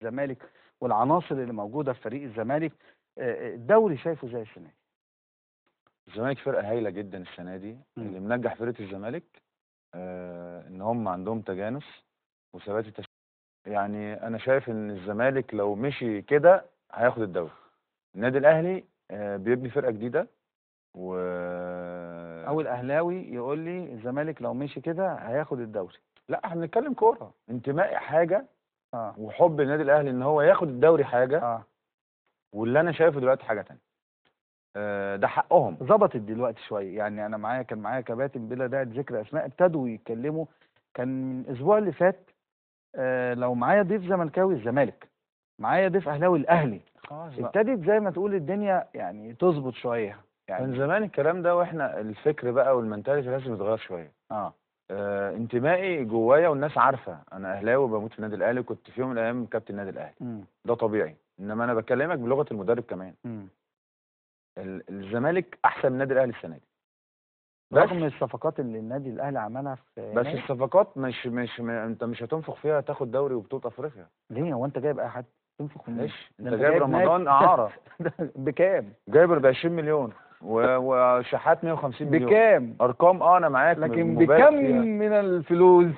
الزمالك والعناصر اللي موجوده في فريق الزمالك، الدوري شايفه زي السنه دي؟ الزمالك فرقه هايله جدا السنه دي. اللي منجح فرقه الزمالك ان هم عندهم تجانس وثبات التشكيل. يعني انا شايف ان الزمالك لو مشي كده هياخد الدوري. النادي الاهلي بيبني فرقه جديده و او الاهلاوي يقول لي الزمالك لو مشي كده هياخد الدوري. لا، احنا بنتكلم كوره. انتمائي حاجه اه وحب النادي الاهلي ان هو ياخد الدوري حاجه، اه واللي انا شايفه دلوقتي حاجه تانية. ده حقهم. ظبطت دلوقتي شويه. يعني انا كان معايا كباتن بلا داعي لذكر اسماء ابتدوا يتكلموا. كان من الاسبوع اللي فات لو معايا ضيف زملكاوي الزمالك، معايا ضيف اهلاوي الاهلي، خلاص بقى. ابتدت زي ما تقول الدنيا يعني تظبط شويه من يعني. زمان الكلام ده، واحنا الفكر بقى والمنتاليتي لازم يتغير شويه. اه انتمائي جوايا والناس عارفه انا اهلاوي بموت في النادي الاهلي، كنت في يوم من الايام كابتن النادي الاهلي. ده طبيعي، انما انا بكلمك بلغه المدرب كمان. الزمالك احسن من النادي الاهلي السنه دي، رغم الصفقات اللي النادي الاهلي عملها في بس الصفقات انت مش هتنفخ فيها تاخد دوري وبطوله افريقيا. ليه؟ هو انت جايب اي حد تنفخ في ليش؟ انت جايب رمضان اعاره بكام؟ جايبر ب 20 مليون وشحات 150 مليون. بكام؟ ارقام انا معاك، لكن بكم من الفلوس